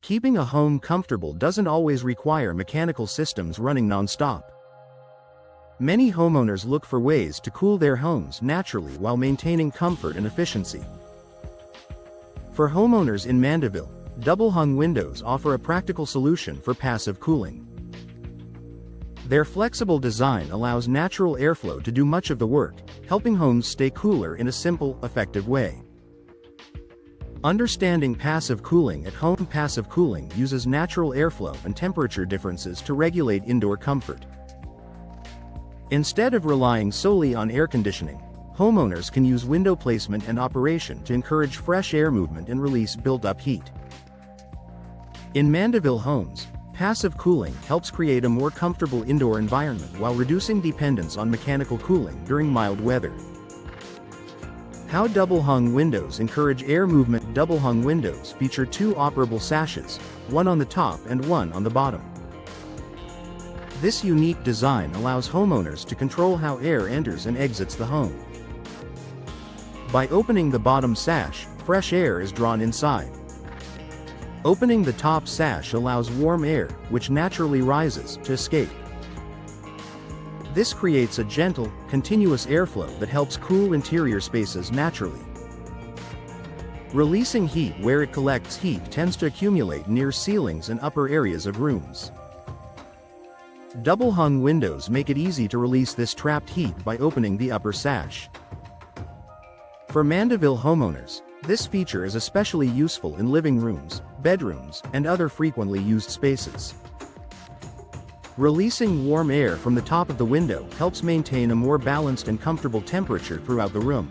Keeping a home comfortable doesn't always require mechanical systems running non-stop. Many homeowners look for ways to cool their homes naturally while maintaining comfort and efficiency. For homeowners in Mandeville, double-hung windows offer a practical solution for passive cooling. Their flexible design allows natural airflow to do much of the work, helping homes stay cooler in a simple, effective way. Understanding passive cooling at home. Passive cooling uses natural airflow and temperature differences to regulate indoor comfort. Instead of relying solely on air conditioning, homeowners can use window placement and operation to encourage fresh air movement and release built-up heat. In Mandeville homes, passive cooling helps create a more comfortable indoor environment while reducing dependence on mechanical cooling during mild weather. How double-hung windows encourage air movement. Double-hung windows feature two operable sashes, one on the top and one on the bottom. This unique design allows homeowners to control how air enters and exits the home. By opening the bottom sash, fresh air is drawn inside. Opening the top sash allows warm air, which naturally rises, to escape. This creates a gentle, continuous airflow that helps cool interior spaces naturally. Releasing heat where it collects. Heat tends to accumulate near ceilings and upper areas of rooms. Double-hung windows make it easy to release this trapped heat by opening the upper sash. For Mandeville homeowners, this feature is especially useful in living rooms, bedrooms, and other frequently used spaces. Releasing warm air from the top of the window helps maintain a more balanced and comfortable temperature throughout the room.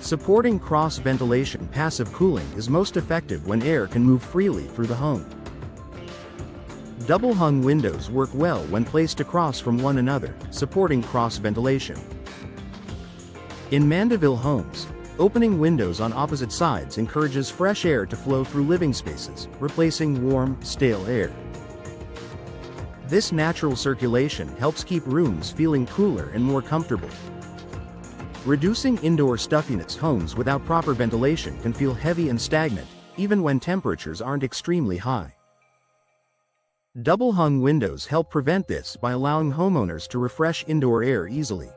Supporting cross-ventilation. Passive cooling is most effective when air can move freely through the home. Double-hung windows work well when placed across from one another, supporting cross-ventilation. In Mandeville homes, opening windows on opposite sides encourages fresh air to flow through living spaces, replacing warm, stale air. This natural circulation helps keep rooms feeling cooler and more comfortable. Reducing indoor stuffiness. Homes without proper ventilation can feel heavy and stagnant, even when temperatures aren't extremely high. Double-hung windows help prevent this by allowing homeowners to refresh indoor air easily.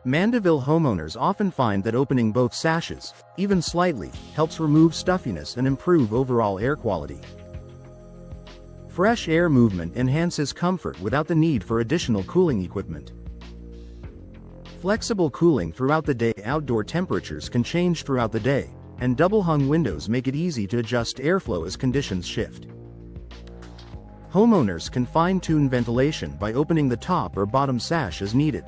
Mandeville homeowners often find that opening both sashes, even slightly, helps remove stuffiness and improve overall air quality. Fresh air movement enhances comfort without the need for additional cooling equipment. Flexible cooling throughout the day. Outdoor temperatures can change throughout the day, and double-hung windows make it easy to adjust airflow as conditions shift. Homeowners can fine-tune ventilation by opening the top or bottom sash as needed.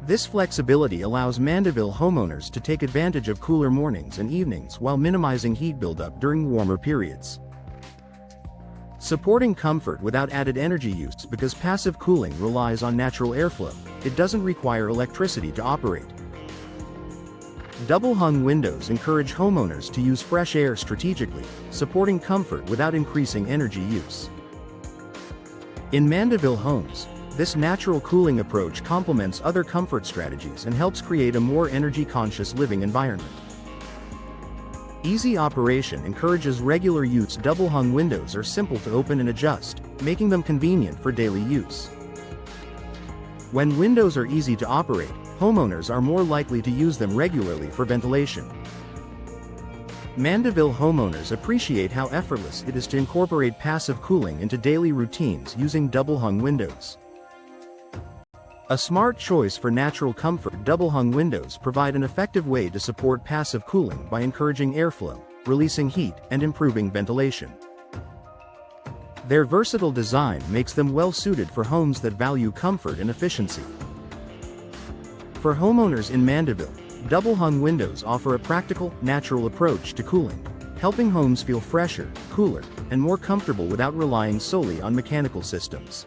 This flexibility allows Mandeville homeowners to take advantage of cooler mornings and evenings while minimizing heat buildup during warmer periods. Supporting comfort without added energy use. Because passive cooling relies on natural airflow, it doesn't require electricity to operate. Double-hung windows encourage homeowners to use fresh air strategically, supporting comfort without increasing energy use. In Mandeville homes, this natural cooling approach complements other comfort strategies and helps create a more energy-conscious living environment. Easy operation encourages regular use. Double-hung windows are simple to open and adjust, making them convenient for daily use. When windows are easy to operate, homeowners are more likely to use them regularly for ventilation. Mandeville homeowners appreciate how effortless it is to incorporate passive cooling into daily routines using double-hung windows. A smart choice for natural comfort. Double-hung windows provide an effective way to support passive cooling by encouraging airflow, releasing heat, and improving ventilation. Their versatile design makes them well-suited for homes that value comfort and efficiency. For homeowners in Mandeville, double-hung windows offer a practical, natural approach to cooling, helping homes feel fresher, cooler, and more comfortable without relying solely on mechanical systems.